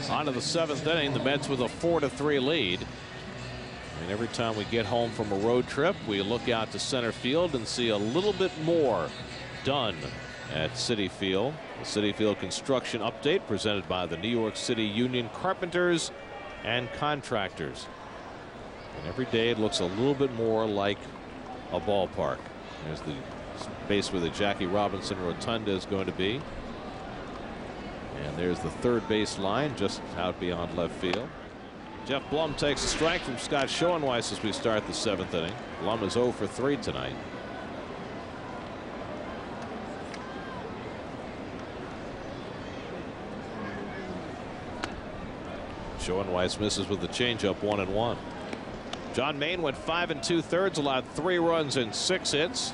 On to the 7th inning, the Mets with a 4-3 lead. And every time we get home from a road trip, we look out to center field and see a little bit more done at Citi Field. The Citi Field construction update presented by the New York City Union Carpenters and Contractors. And every day it looks a little bit more like a ballpark. There's the space where the Jackie Robinson Rotunda is going to be. And there's the third base line just out beyond left field. Jeff Blum takes a strike from Scott Schoenweis as we start the 7th inning. Blum is 0 for 3 tonight. Schoenweis misses with the changeup, 1-1. John Maine went 5 2/3, allowed 3 runs and 6 hits.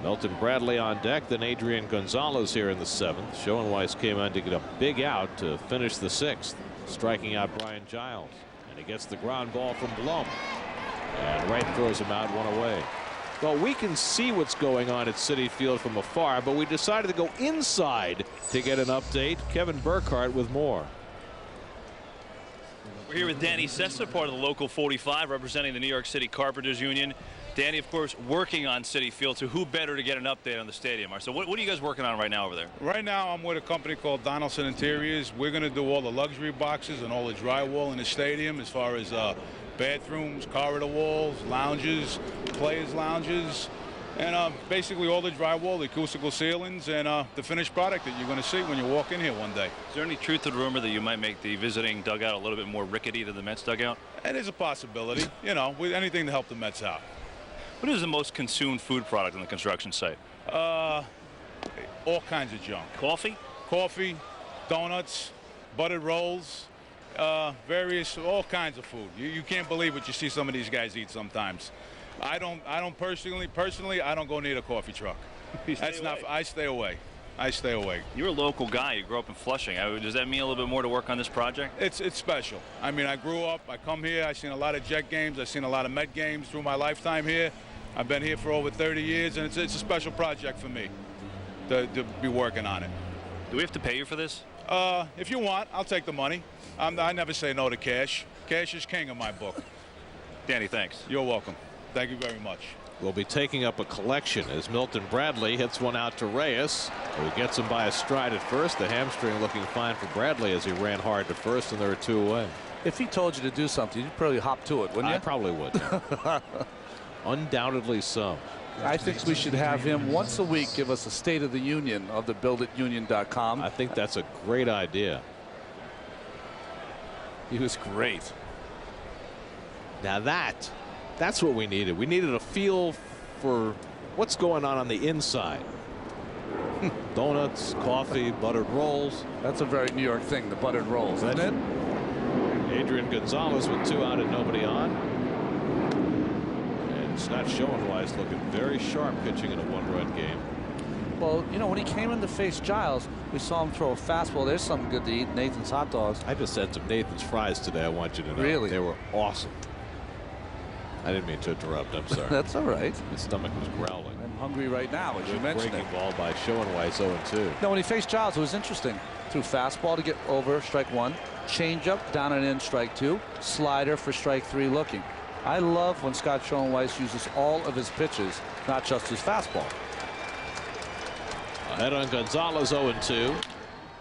Milton Bradley on deck, then Adrian Gonzalez here in the 7th. Schoenweis came on to get a big out to finish the 6th, striking out Brian Giles. And he gets the ground ball from Blum. And Wright throws him out, 1 away. Well, we can see what's going on at Citi Field from afar, but we decided to go inside to get an update. Kevin Burkhardt with more. We're here with Danny Sessa, part of the Local 45, representing the New York City Carpenters Union. Danny, of course, working on Citi Field, so who better to get an update on the stadium? So what are you guys working on right now over there? Right now, I'm with a company called Donaldson Interiors. We're going to do all the luxury boxes and all the drywall in the stadium, as far as bathrooms, corridor walls, lounges, players' lounges, and basically all the drywall, the acoustical ceilings, and the finished product that you're going to see when you walk in here one day. Is there any truth to the rumor that you might make the visiting dugout a little bit more rickety than the Mets dugout? It is a possibility, you know, with anything to help the Mets out. What is the most consumed food product on the construction site? All kinds of junk. Coffee? Coffee, donuts, buttered rolls, all kinds of food. You can't believe what you see some of these guys eat sometimes. I don't personally, I don't go near the coffee truck. I stay away. I stay away. You're a local guy. You grew up in Flushing. Does that mean a little bit more to work on this project? It's special. I mean, I grew up, I come here, I've seen a lot of Jet games, I've seen a lot of Met games through my lifetime here. I've been here for over 30 years, and it's a special project for me to be working on it. Do we have to pay you for this? If you want, I'll take the money. I never say no to cash. Cash is king in my book. Danny, thanks. You're welcome. Thank you very much. We'll be taking up a collection as Milton Bradley hits one out to Reyes, who gets him by a stride at first. The hamstring looking fine for Bradley as he ran hard to first, and there are 2 away. If he told you to do something, you'd probably hop to it, wouldn't you? I probably would. Yeah. Undoubtedly so. I think we should have him once a week give us a State of the Union of the builditunion.com. I think that's a great idea. He was great. Now that's what we needed. We needed a feel for what's going on the inside. Donuts, coffee, buttered rolls. That's a very New York thing, the buttered rolls, isn't it? Adrian Gonzalez with 2 out and nobody on. And Scott Schoenweis looking very sharp pitching in a 1-run game. Well, you know, when he came in to face Giles, we saw him throw a fastball. There's something good to eat. Nathan's hot dogs. I just had some Nathan's fries today, I want you to know. Really? They were awesome. I didn't mean to interrupt. I'm sorry. That's all right. My stomach was growling. I'm hungry right now, as you mentioned. Breaking ball by Schoenweis, 0-2. No, when he faced Giles, it was interesting. Threw fastball to get over, strike 1. Changeup, down and in, strike 2. Slider for strike 3 looking. I love when Scott Schoenweis uses all of his pitches, not just his fastball. Ahead on Gonzalez, 0-2.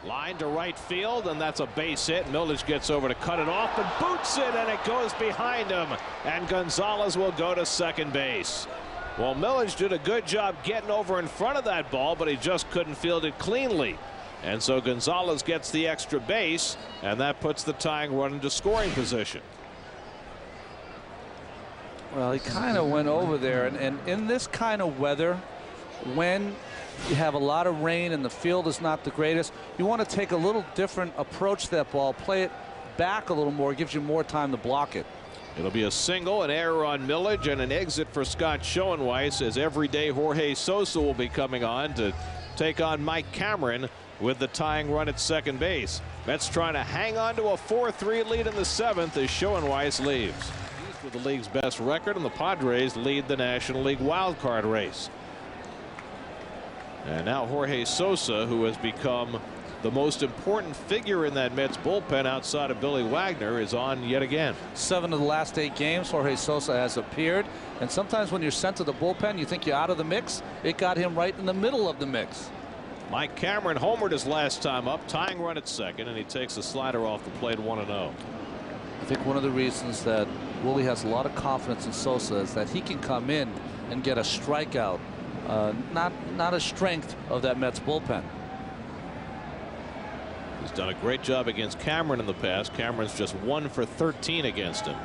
Line to right field, and that's a base hit. Milledge gets over to cut it off and boots it, and it goes behind him. And Gonzalez will go to second base. Well, Milledge did a good job getting over in front of that ball, but he just couldn't field it cleanly. And so Gonzalez gets the extra base, and that puts the tying run into scoring position. Well, he kind of went over there, and in this kind of weather, when you have a lot of rain and the field is not the greatest, you want to take a little different approach to that ball, play it back a little more, gives you more time to block it. It'll be a single, an error on Milledge, and an exit for Scott Schoenweis, as everyday Jorge Sosa will be coming on to take on Mike Cameron with the tying run at second base. Mets trying to hang on to a 4-3 lead in the 7th as Schoenweis leaves. He's with the league's best record, and the Padres lead the National League wildcard race. And now Jorge Sosa, who has become the most important figure in that Mets bullpen outside of Billy Wagner is on yet again. 7 of the last 8 games, Jorge Sosa has appeared. And sometimes when you're sent to the bullpen, you think you're out of the mix. It got him right in the middle of the mix. Mike Cameron homered his last time up, tying run at second, and he takes a slider off the plate, 1-0. I think one of the reasons that Willie has a lot of confidence in Sosa is that he can come in and get a strikeout, not a strength of that Mets bullpen. He's done a great job against Cameron in the past. Cameron's just 1 for 13 against him.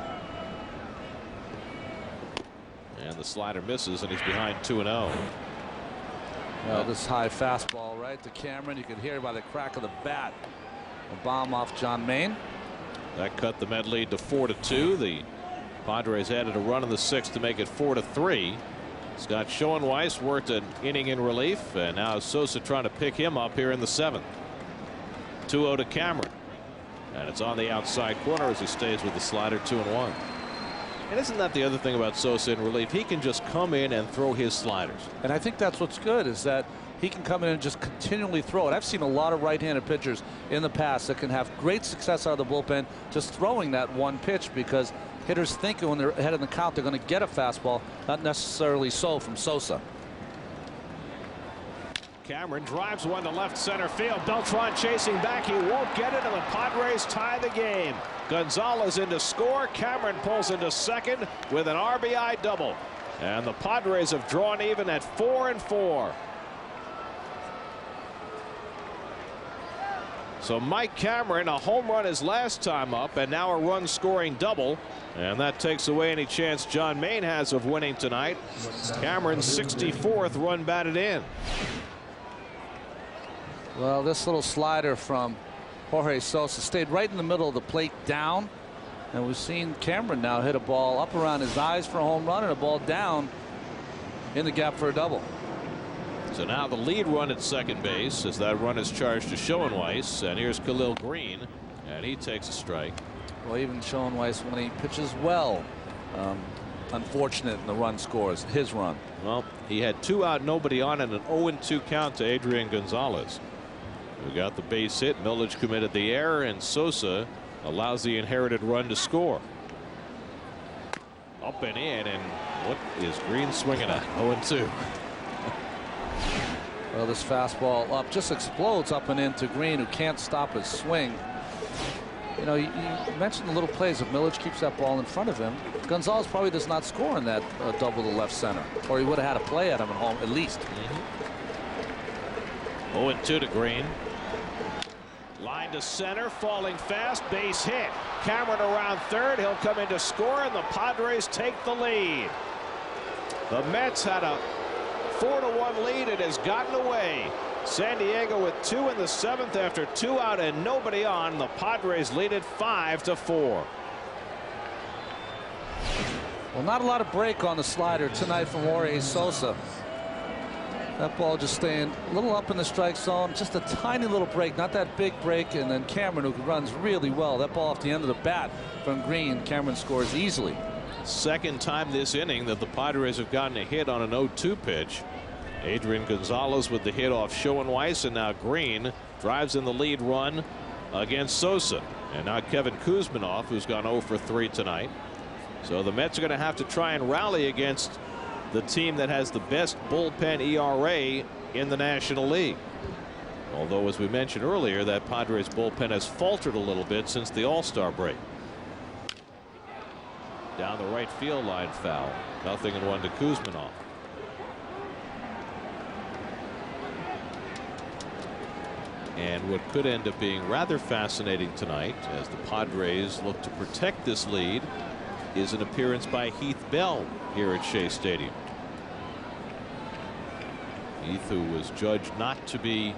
And the slider misses, and he's behind 2-0. Well, this high fastball right to Cameron. You can hear it by the crack of the bat. A bomb off John Maine. That cut the Met lead to 4-2. The Padres added a run in the 6th to make it 4-3. Scott Schoenweiss worked an inning in relief, and now Sosa trying to pick him up here in the 7th. 2-0 to Cameron, and it's on the outside corner as he stays with the slider. 2-1. And isn't that the other thing about Sosa in relief? He can just come in and throw his sliders. And I think that's what's good, is that he can come in and just continually throw it. I've seen a lot of right-handed pitchers in the past that can have great success out of the bullpen just throwing that one pitch, because hitters think when they're ahead in the count they're going to get a fastball. Not necessarily so from Sosa. Cameron drives one to left center field. Beltran chasing back. He won't get it, and the Padres tie the game. Gonzalez in to score. Cameron pulls into second with an RBI double. And the Padres have drawn even at 4-4. So Mike Cameron, a home run his last time up, and now a run scoring double. And that takes away any chance John Maine has of winning tonight. Cameron's 64th run batted in. Well, this little slider from Jorge Sosa stayed right in the middle of the plate down. And we've seen Cameron now hit a ball up around his eyes for a home run and a ball down in the gap for a double. So now the lead run at second base as that run is charged to Schoenweiss. And here's Khalil Green, and he takes a strike. Well, even Schoenweiss, when he pitches well, unfortunate in the run scores, his run. Well, he had 2 out, nobody on, and an 0-2 count to Adrian Gonzalez, who got the base hit. Milledge committed the error, and Sosa allows the inherited run to score. Up and in, and what is Green swinging at? 0-2. Well, this fastball up just explodes up and into Green, who can't stop his swing. You know, you mentioned the little plays. If Milledge keeps that ball in front of him, Gonzalez probably does not score in that double to left center, or he would have had a play at him at home at least. 0-2 to Green. Line to center, falling fast, base hit. Cameron around third. He'll come in to score, and the Padres take the lead. The Mets had a 4-1 lead. It has gotten away. San Diego with 2 in the 7th after 2 out and nobody on. The Padres lead it 5-4. Well, not a lot of break on the slider tonight from Jorge Sosa. That ball just staying a little up in the strike zone, just a tiny little break, not that big break. And then Cameron, who runs really well, that ball off the end of the bat from Green. Cameron scores easily. Second time this inning that the Padres have gotten a hit on an 0-2 pitch. Adrian Gonzalez with the hit off Schoenweiss, and now Green drives in the lead run against Sosa. And now Kevin Kuzminoff, who's gone 0 for 3 tonight. So the Mets are going to have to try and rally against the team that has the best bullpen ERA in the National League. Although, as we mentioned earlier, that Padres bullpen has faltered a little bit since the All-Star break. Down the right field line foul. 0-1 to Kuzminoff. And what could end up being rather fascinating tonight, as the Padres look to protect this lead, is an appearance by Heath Bell here at Shea Stadium. Heath, who was judged not to be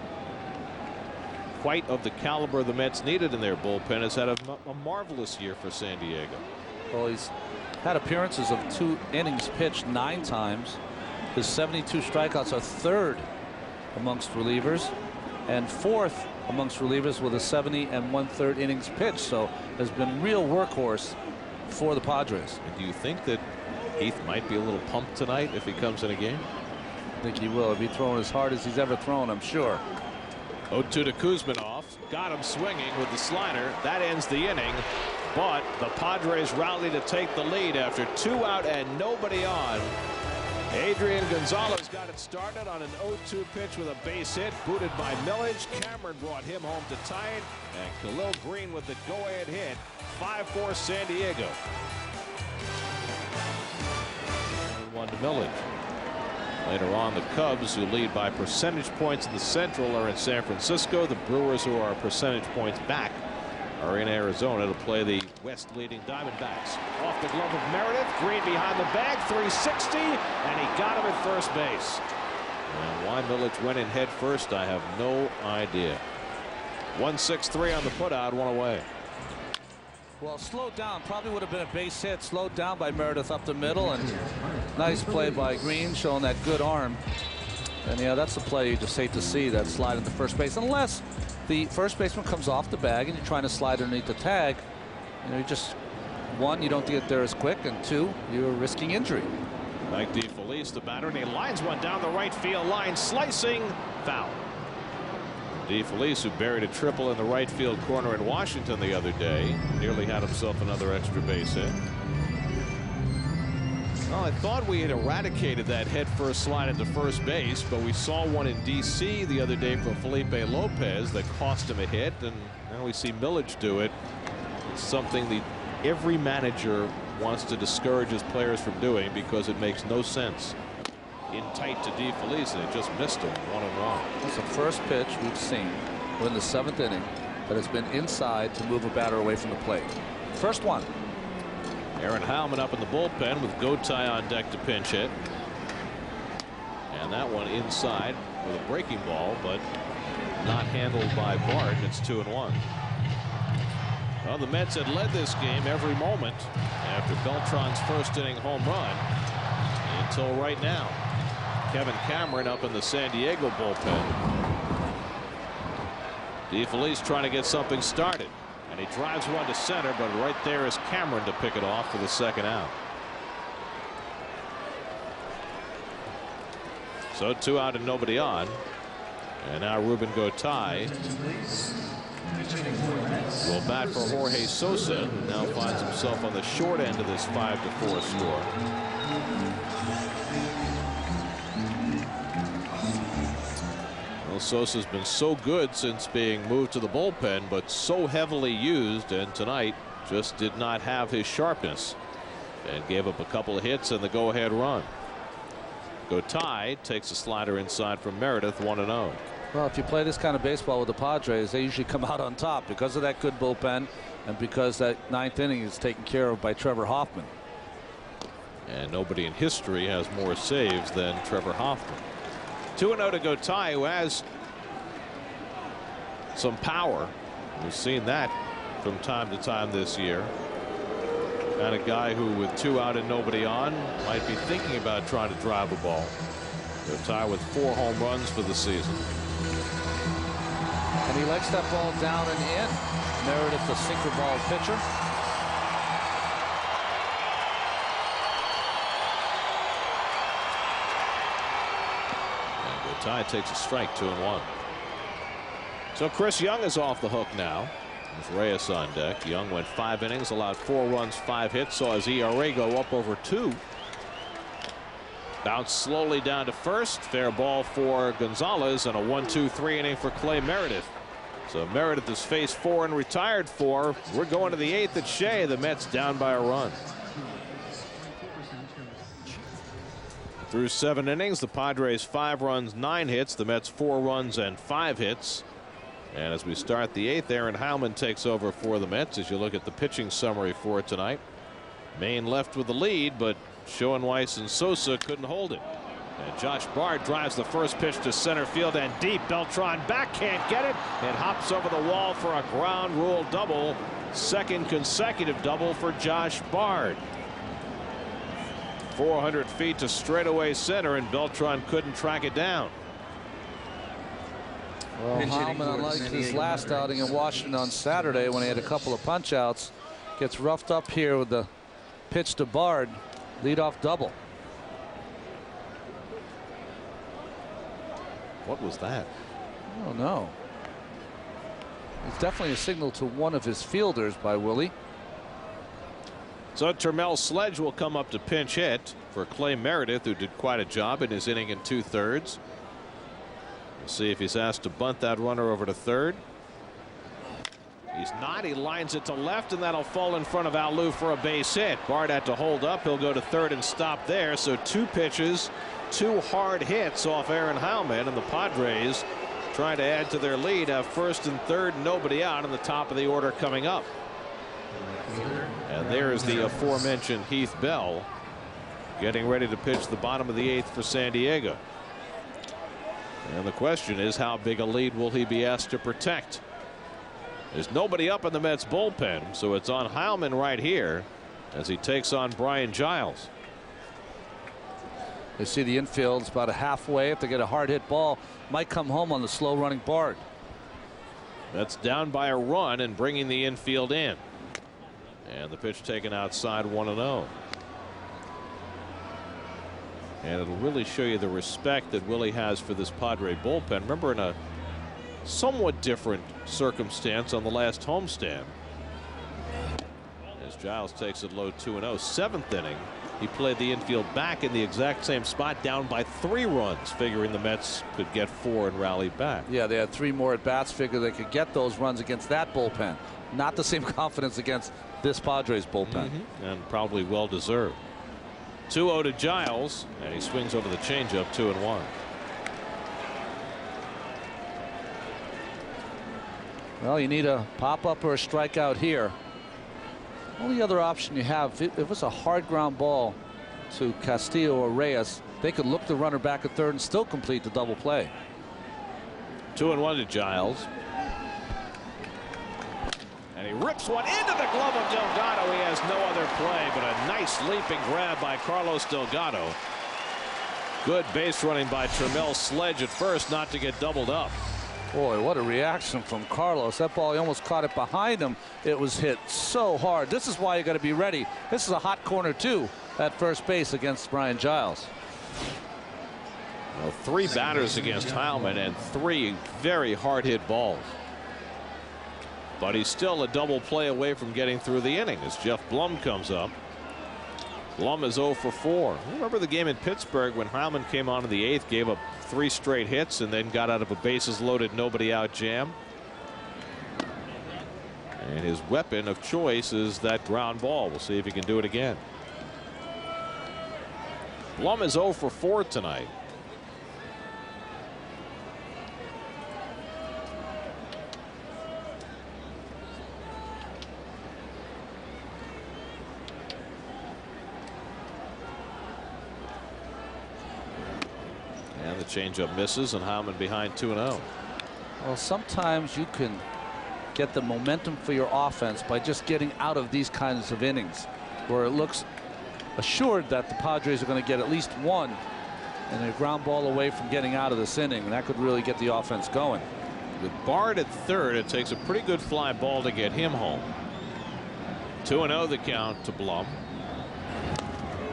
quite of the caliber the Mets needed in their bullpen, has had a marvelous year for San Diego. Well, he's had appearances of 2 innings pitched 9 times. His 72 strikeouts are 3rd amongst relievers and 4th amongst relievers with a 70 1/3 innings pitched. So has been real workhorse for the Padres. And do you think that Heath might be a little pumped tonight if he comes in a game? I think he will. He'll be throwing as hard as he's ever thrown, I'm sure. 0-2 to Kuzminoff. got him swinging with the slider. That ends the inning. But the Padres rally to take the lead after 2 out and nobody on. Adrian Gonzalez got it started on an 0-2 pitch with a base hit, booted by Millage. Cameron brought him home to tie it, and Khalil Green with the go-ahead hit. 5-4 San Diego. 1 to Millage. Later on, the Cubs, who lead by percentage points in the Central, are in San Francisco. The Brewers, who are percentage points back, are in Arizona to play the West leading Diamondbacks. Off the glove of Meredith. Green behind the bag. 360. And he got him at first base. And why Millage went in head first, I have no idea. 1-6-3 on the putout. 1 away. Well, slowed down. Probably would have been a base hit. Slowed down by Meredith up the middle. And nice play by Green, showing that good arm. And yeah, that's the play you just hate to see, that slide into first base. Unless the first baseman comes off the bag and you're trying to slide underneath the tag. You know, you just, 1, you don't get there as quick, and 2, you're risking injury. Mike DeFelice, the batter, and he lines one down the right field line, slicing, foul. DeFelice, who buried a triple in the right field corner in Washington the other day, nearly had himself another extra base hit. Well, I thought we had eradicated that head-first slide into first base, but we saw one in D.C. the other day from Felipe Lopez that cost him a hit, and now we see Millage do it. It's something that every manager wants to discourage his players from doing because it makes no sense. In tight to DeFelice, and it just missed him. 1-1. That's the first pitch we've seen in the 7th inning that has been inside to move a batter away from the plate. First one. Aaron Heilman up in the bullpen with Gotay on deck to pinch hit. And that one inside with a breaking ball, but not handled by Bart. It's 2-1. Well, the Mets had led this game every moment after Beltran's first inning home run until right now. Kevin Cameron up in the San Diego bullpen. DeFelice trying to get something started. And he drives one to center, but right there is Cameron to pick it off for the 2nd out. So 2 out and nobody on. And now Ruben Gotay will bat for Jorge Sosa, who now finds himself on the short end of this 5-4 score. Well, Sosa's been so good since being moved to the bullpen, but so heavily used, and tonight just did not have his sharpness and gave up a couple of hits and the go-ahead run. Gotay takes a slider inside from Meredith. 1-0. Well, if you play this kind of baseball with the Padres, they usually come out on top because of that good bullpen and because that 9th inning is taken care of by Trevor Hoffman. And nobody in history has more saves than Trevor Hoffman. 2-0 to Gotay, who has some power. We've seen that from time to time this year. Kind of guy who, with 2 out and nobody on, might be thinking about trying to drive a ball. Gotay with 4 home runs for the season. And he likes that ball down and in. Meredith, the sinker ball pitcher. Gotay takes a strike. 2-1. So Chris Young is off the hook now with Reyes on deck. Young went 5 innings, allowed 4 runs, 5 hits, saw his ERA go up over 2. Bounced slowly down to first. Fair ball for Gonzalez, and a 1-2-3 inning for Clay Meredith. So Meredith has faced 4 and retired 4. We're going to the 8th at Shea. The Mets down by a run. Through 7 innings, the Padres 5 runs, 9 hits. The Mets 4 runs and 5 hits. And as we start the 8th, Aaron Heilman takes over for the Mets. As you look at the pitching summary for tonight, Maine left with the lead, but Schoenweiss and Sosa couldn't hold it. And Josh Bard drives the first pitch to center field and deep. Beltran back, can't get it. It hops over the wall for a ground rule double. 2nd consecutive double for Josh Bard. 400 feet to straightaway center, and Beltran couldn't track it down. Well, Heilman, unlike his last outing in Washington on Saturday when he had a couple of punch outs, gets roughed up here with the pitch to Bard. Leadoff double. What was that? Oh no. It's definitely a signal to one of his fielders by Willie. So Termel Sledge will come up to pinch hit for Clay Meredith, who did quite a job in his inning in 2/3. We'll see if he's asked to bunt that runner over to third. He's not. He lines it to left, and that'll fall in front of Alou for a base hit. Bard had to hold up. He'll go to third and stop there. So 2 pitches, 2 hard hits off Aaron Heilman, and the Padres trying to add to their lead. Have first and third, nobody out in the top of the order coming up. And there's the aforementioned Heath Bell getting ready to pitch the bottom of the 8th for San Diego. And the question is, how big a lead will he be asked to protect? There's nobody up in the Mets bullpen, so it's on Heilman right here as he takes on Brian Giles. You see the infield's about a halfway. If they get a hard hit ball, might come home on the slow running Bard. That's down by a run and bringing the infield in. And the pitch taken outside, 1-0. And it'll really show you the respect that Willie has for this Padre bullpen. Remember, in a somewhat different circumstance on the last homestand, as Giles takes it low, 2-0. 7th inning, he played the infield back in the exact same spot, down by 3 runs, figuring the Mets could get 4 and rally back. Yeah, they had 3 more at bats, figure they could get those runs against that bullpen. Not the same confidence against this Padres bullpen. And probably well deserved. 2-0 to Giles, and he swings over the changeup, 2-1. Well, you need a pop-up or a strikeout here. Only other option you have, if it was a hard ground ball to Castillo or Reyes, they could look the runner back at third and still complete the double play. 2-1 to Giles. And he rips one into the glove of Delgado. He has no other play but a nice leaping grab by Carlos Delgado. Good base running by Termel Sledge at first, not to get doubled up. Boy, what a reaction from Carlos. That ball, he almost caught it behind him. It was hit so hard. This is why you got to be ready. This is a hot corner too at first base against Brian Giles. Well, 3 batters against Heilman and 3 very hard hit balls. But he's still a double play away from getting through the inning as Jeff Blum comes up. Blum is 0 for 4. Remember the game in Pittsburgh when Heilman came on in the 8th, gave up 3 straight hits, and then got out of a bases loaded, nobody out jam. And his weapon of choice is that ground ball. We'll see if he can do it again. Blum is 0 for 4 tonight. And the changeup misses, and Heilman behind 2-0. Well, sometimes you can get the momentum for your offense by just getting out of these kinds of innings where it looks assured that the Padres are going to get at least 1 and a ground ball away from getting out of this inning, and that could really get the offense going. With Bard at third, it takes a pretty good fly ball to get him home. 2-0 the count to Blum.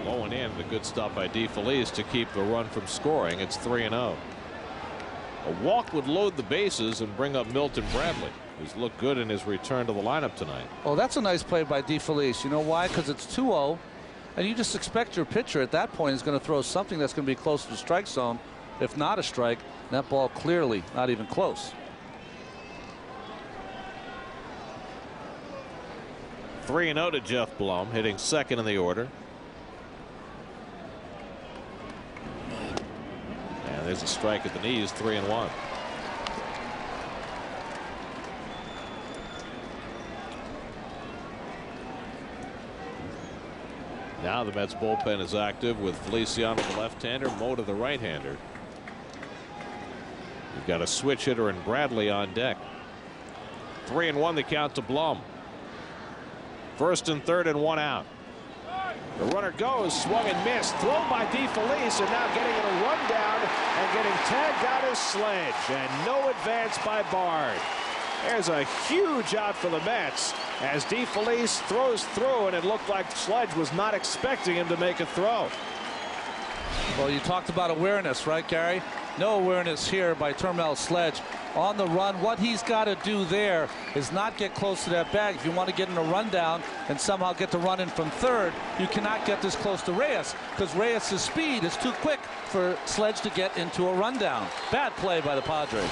Low and in, a good stop by DeFelice to keep the run from scoring. It's 3-0. A walk would load the bases and bring up Milton Bradley, who's looked good in his return to the lineup tonight. Oh, that's a nice play by DeFelice. You know why? Because it's 2-0, and you just expect your pitcher at that point is going to throw something that's going to be close to the strike zone, if not a strike. That ball clearly not even close. 3-0 to Jeff Blum, hitting second in the order. And there's a strike at the knees, 3-1. Now the Mets bullpen is active with Feliciano the left-hander, Mota the right-hander. You've got a switch hitter and Bradley on deck. 3-1 the count to Blum. First and third and 1 out. The runner goes, swung and missed, thrown by DeFelice, and now getting it a run down and getting tagged out is Sledge, and no advance by Bard. There's a huge out for the Mets as DeFelice throws through, and it looked like Sledge was not expecting him to make a throw. Well, you talked about awareness, right, Gary? No awareness here by Termel Sledge. on the run. What he's got to do there is not get close to that bag. If you want to get in a rundown and somehow get the run in from third, you cannot get this close to Reyes because Reyes' speed is too quick for Sledge to get into a rundown. Bad play by the Padres.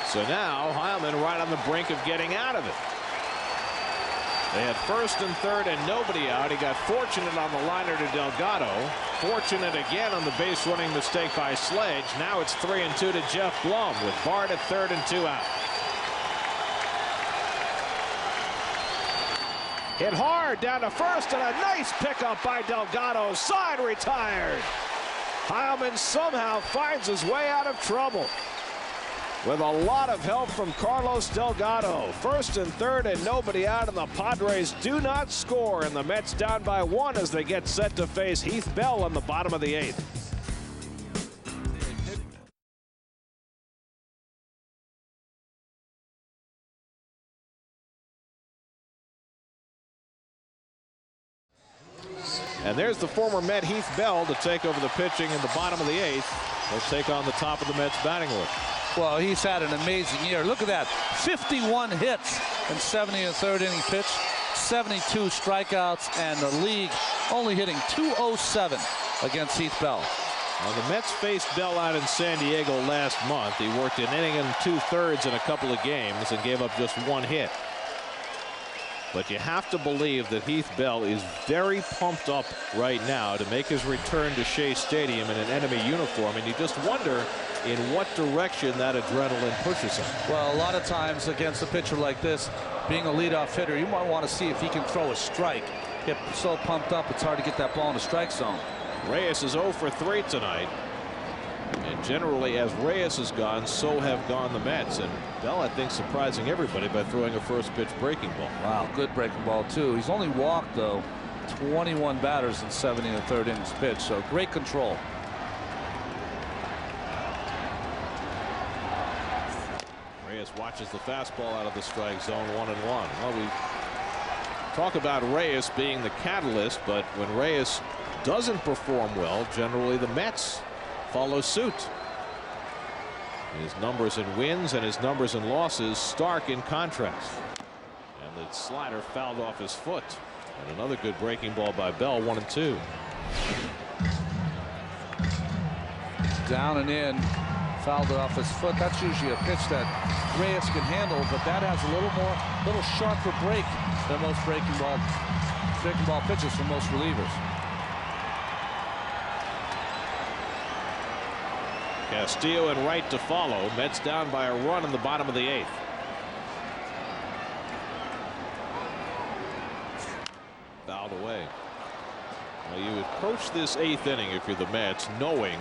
So now Heilman right on the brink of getting out of it. They had first and third and nobody out. He got fortunate on the liner to Delgado. Fortunate again on the base running mistake by Sledge. Now it's 3-2 to Jeff Blum with Bart at third and 2 out. Hit hard down to first and a nice pickup by Delgado. Side retired. Heilman somehow finds his way out of trouble with a lot of help from Carlos Delgado. First and third and nobody out, and the Padres do not score, and the Mets down by 1 as they get set to face Heath Bell on the bottom of the 8th. And there's the former Met Heath Bell to take over the pitching in the bottom of the 8th. He'll take on the top of the Mets batting order. Well, he's had an amazing year. Look at that. 51 hits in 70 and third inning pitch, 72 strikeouts, and the league only hitting .207 against Heath Bell. Well, the Mets faced Bell out in San Diego last month. He worked an inning and 2/3 in a couple of games and gave up just 1 hit. But you have to believe that Heath Bell is very pumped up right now to make his return to Shea Stadium in an enemy uniform, and you just wonder in what direction that adrenaline pushes him. Well, a lot of times against a pitcher like this, being a leadoff hitter, you might want to see if he can throw a strike. Get so pumped up, it's hard to get that ball in the strike zone. Reyes is 0 for 3 tonight. And generally, as Reyes has gone, so have gone the Mets. And Bell, I think, surprising everybody by throwing a first pitch breaking ball. Wow, good breaking ball, too. He's only walked, though, 21 batters in 70 and third innings pitch, so great control. Reyes watches the fastball out of the strike zone, 1-1. Well, we talk about Reyes being the catalyst, but when Reyes doesn't perform well, generally the Mets follow suit. His numbers in wins and his numbers in losses stark in contrast. And the slider fouled off his foot. And another good breaking ball by Bell, 1-2. Down and in, fouled it off his foot. That's usually a pitch that Reyes can handle, but that has a little sharper break than most breaking ball pitches from most relievers. Castillo and right to follow. Mets down by a run in the bottom of the 8th. Fouled away. Well, you approach this 8th inning if you're the Mets, knowing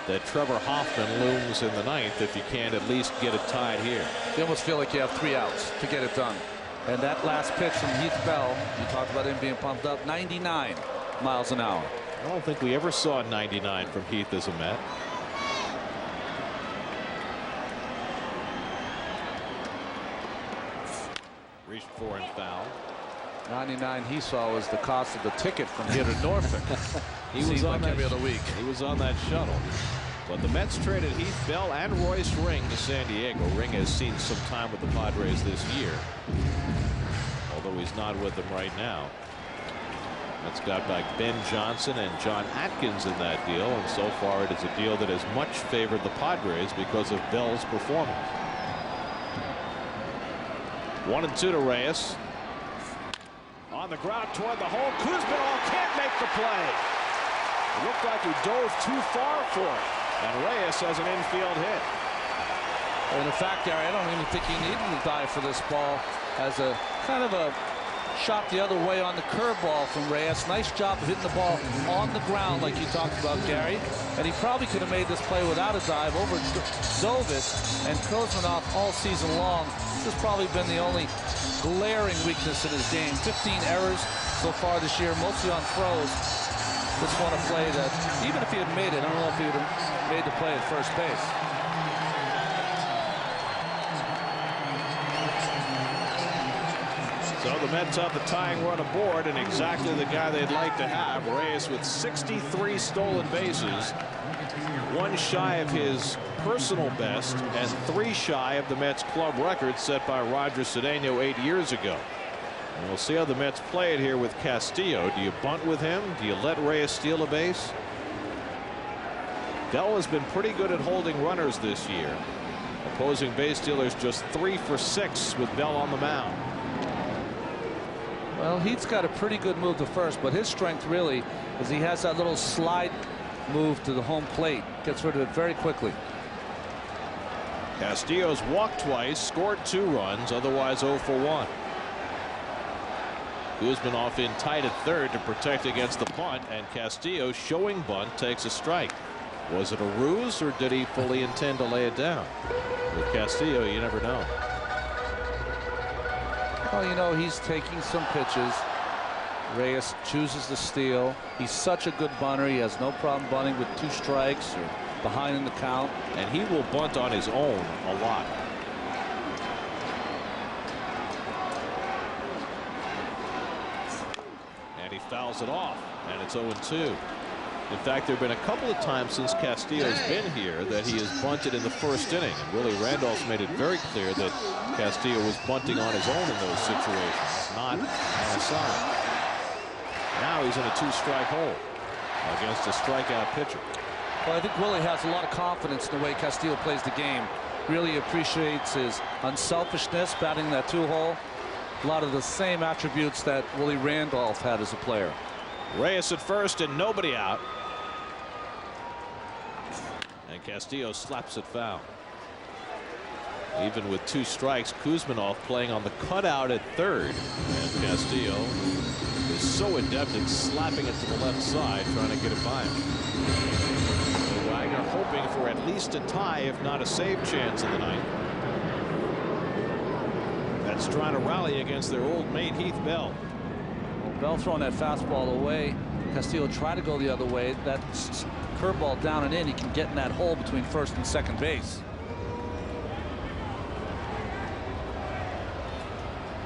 that Trevor Hoffman looms in the 9th if you can't at least get it tied here. You almost feel like you have 3 outs to get it done. And that last pitch from Heath Bell, you talked about him being pumped up, 99 miles an hour. I don't think we ever saw 99 from Heath as a Met. Reached for and foul. 99 he saw was the cost of the ticket from here to Norfolk. He was on that every other week. He was on that shuttle. But the Mets traded Heath Bell and Royce Ring to San Diego. Ring has seen some time with the Padres this year, although he's not with them right now. Mets got back Ben Johnson and John Atkins in that deal, and so far it is a deal that has much favored the Padres because of Bell's performance. 1-2 to Reyes. On the ground toward the hole. Kuzminov can't make the play. It looked like he dove too far for it. And Reyes has an infield hit. And in fact, Gary, I don't even think he needed to dive for this ball as a kind of a shot the other way on the curveball from Reyes. Nice job of hitting the ball on the ground like you talked about, Gary. And he probably could have made this play without a dive over Dovich and Kuzminov all season long. This has probably been the only glaring weakness in his game. 15 errors so far this year, mostly on throws. This one a play that, even if he had made it, I don't know if he would have made the play at first base. So the Mets have the tying run aboard, and exactly the guy they'd like to have. Reyes with 63 stolen bases 1 shy of his personal best and 3 shy of the Mets club record set by Roger Cedeno 8 years ago. And we'll see how the Mets play it here with Castillo. Do you bunt with him? Do you let Reyes steal a base? Bell has been pretty good at holding runners this year. Opposing base stealers just 3 for 6 with Bell on the mound. Well, Heath's got a pretty good move to first, but his strength really is he has that little slide move to the home plate. Gets rid of it very quickly. Castillo's walked twice, scored 2 runs, otherwise 0 for 1. Guzman off in tight at third to protect against the bunt, and Castillo, showing bunt, takes a strike. Was it a ruse, or did he fully intend to lay it down? With Castillo, you never know. Well, you know, he's taking some pitches. Reyes chooses to steal. He's such a good bunter. He has no problem bunting with 2 strikes or behind in the count. And he will bunt on his own a lot. And he fouls it off, and it's 0-2. In fact, there have been a couple of times since Castillo's been here that he has bunted in the first inning. And Willie Randolph made it very clear that Castillo was bunting on his own in those situations, not on a side. Now he's in a 2-strike hole against a strikeout pitcher. Well, I think Willie has a lot of confidence in the way Castillo plays the game. Really appreciates his unselfishness, batting that 2-hole. A lot of the same attributes that Willie Randolph had as a player. Reyes at first and nobody out. And Castillo slaps it foul. Even with 2 strikes, Kuzminov playing on the cutout at third. And Castillo is so adept at slapping it to the left side, trying to get it by him. So Wagner hoping for at least a tie, if not a save chance in the ninth. That's trying to rally against their old mate Heath Bell. Well, Bell throwing that fastball away. Castillo tried to go the other way. That curveball down and in, he can get in that hole between first and second base.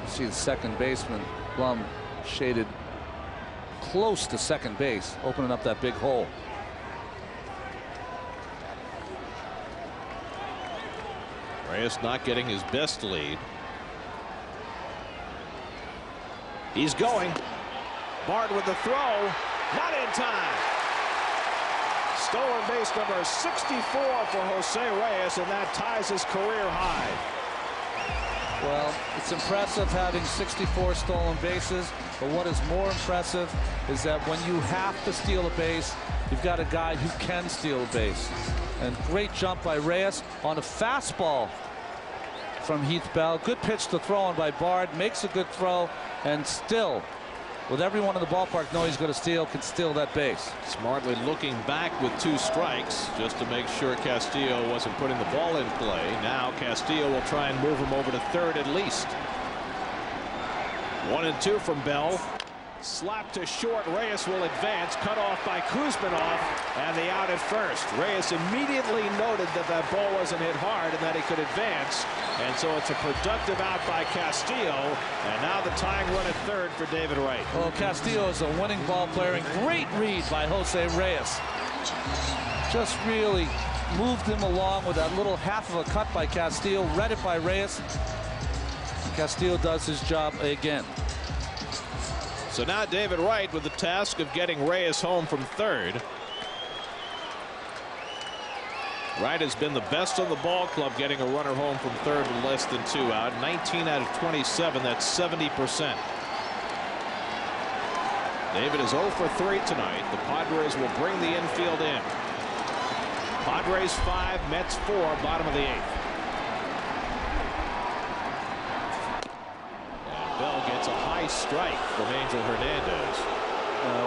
See the second baseman Blum shaded close to second base, opening up that big hole. Reyes not getting his best lead. He's going. Bard with the throw. Not in time. Stolen base number 64 for Jose Reyes, and that ties his career high. Well, it's impressive having 64 stolen bases, but what is more impressive is that when you have to steal a base, you've got a guy who can steal a base. And great jump by Reyes on a fastball from Heath Bell. Good pitch to throw on by Bard. Makes a good throw, and still, with everyone in the ballpark knowing he's going to steal, can steal that base. Smartly looking back with 2 strikes just to make sure Castillo wasn't putting the ball in play. Now Castillo will try and move him over to third at least. 1-2 from Bell. Slap to short. Reyes will advance. Cut off by Kuzminov, and the out at first. Reyes immediately noted that that ball wasn't hit hard and that he could advance, and so it's a productive out by Castillo, and now the tying run at third for David Wright. Well, Castillo is a winning ball player, and great read by Jose Reyes. Just really moved him along with that little half of a cut by Castillo. Read it by Reyes. Castillo does his job again. So now David Wright with the task of getting Reyes home from third. Wright has been the best on the ball club getting a runner home from third with less than 2 out. 19 out of 27. That's 70%. David is 0 for 3 tonight. The Padres will bring the infield in. Padres 5, Mets 4, bottom of the 8th. Bell gets a high strike from Angel Hernandez.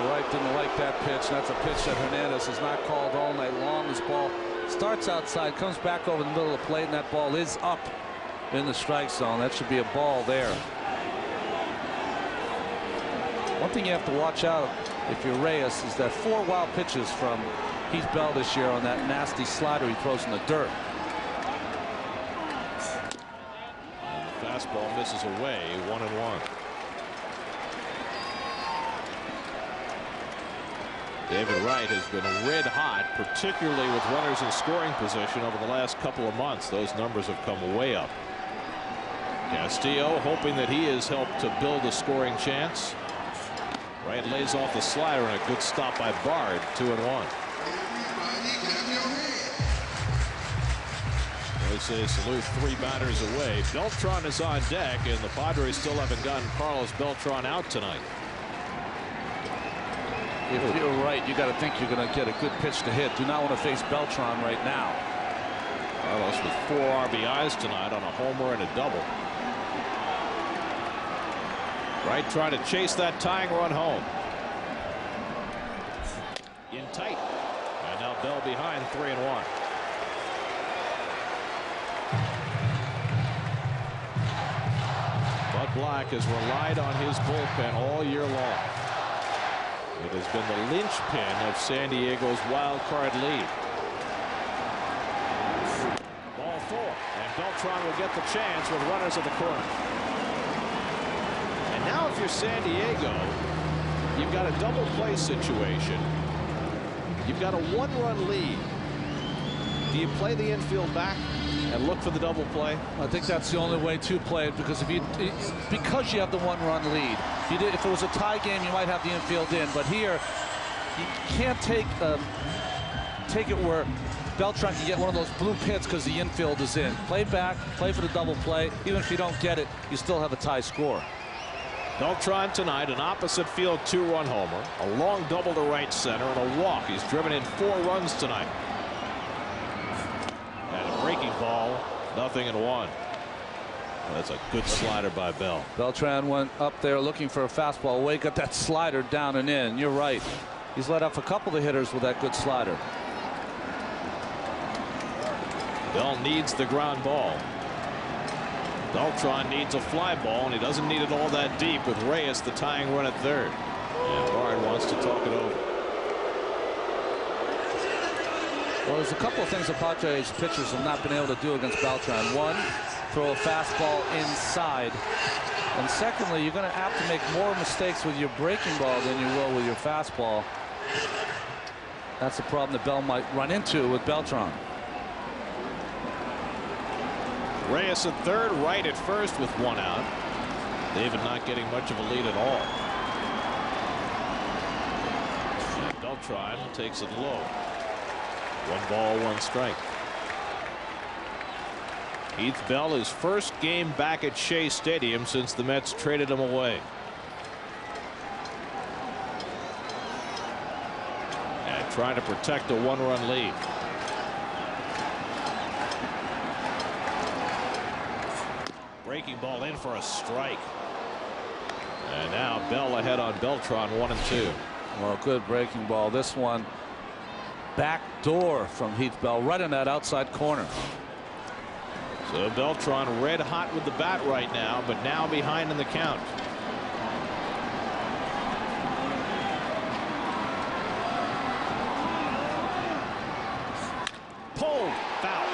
Wright didn't like that pitch. That's a pitch that Hernandez has not called all night long. This ball starts outside, comes back over the middle of the plate, and that ball is up in the strike zone. That should be a ball there. One thing you have to watch out if you're Reyes is that 4 wild pitches from Heath Bell this year on that nasty slider he throws in the dirt. Fastball misses away, 1-1. David Wright has been red hot, particularly with runners in scoring position over the last couple of months. Those numbers have come way up. Castillo hoping that he has helped to build a scoring chance. Wright lays off the slider, and a good stop by Bard. 2-1. They say salute 3 batters away. Beltran is on deck, and the Padres still haven't gotten Carlos Beltran out tonight. If you're right, you got to think you're going to get a good pitch to hit. Do not want to face Beltran right now. Carlos with 4 RBIs tonight on a homer and a double. Wright trying to chase that tying run home. In tight. And now Bell behind 3-1. Bud Black has relied on his bullpen all year long. It has been the linchpin of San Diego's wild card lead. Ball 4, and Beltran will get the chance with runners at the corner. And now if you're San Diego, you've got a double play situation. You've got a 1-run lead. Do you play the infield back and look for the double play? I think that's the only way to play it, because because you have the 1-run lead. If it was a tie game, you might have the infield in, but here you can't take it where Beltran can get one of those blue pits because the infield is in. Play back, play for the double play. Even if you don't get it, you still have a tie score. Beltran tonight, an opposite field 2-run homer, a long double to right center, and a walk. He's driven in 4 runs tonight. And a breaking ball, 0-1. That's a good slider by Bell. Beltran went up there looking for a fastball away, got that slider down and in. You're right. He's let off a couple of hitters with that good slider. Bell needs the ground ball. Beltran needs a fly ball, and he doesn't need it all that deep with Reyes the tying run at third. And Bard wants to talk it over. Well, there's a couple of things the Padres pitchers have not been able to do against Beltran. One, throw a fastball inside. And secondly, you're going to have to make more mistakes with your breaking ball than you will with your fastball. That's the problem that Bell might run into with Beltran. Reyes at third, Wright at first with 1 out. David not getting much of a lead at all. And Beltran takes it low. 1 ball, 1 strike. Heath Bell, his first game back at Shea Stadium since the Mets traded him away. And trying to protect a 1-run lead. Breaking ball in for a strike. And now Bell ahead on Beltran, 1-2. Well, good breaking ball. This one back door from Heath Bell right in that outside corner. So Beltran red hot with the bat right now, but now behind in the count. Pulled, foul.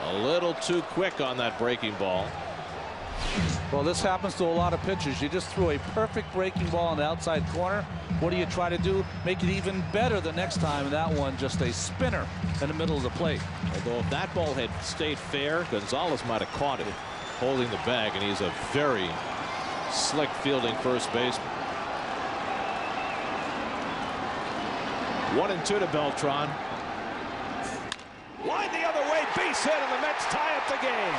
A little too quick on that breaking ball. Well, this happens to a lot of pitchers. You just threw a perfect breaking ball on the outside corner. What do you try to do? Make it even better the next time. And that one just a spinner in the middle of the plate. Although if that ball had stayed fair, Gonzalez might have caught it holding the bag, and he's a very slick fielding first baseman. 1-2 to Beltran. Line the other way, base hit, and the Mets tie up the game.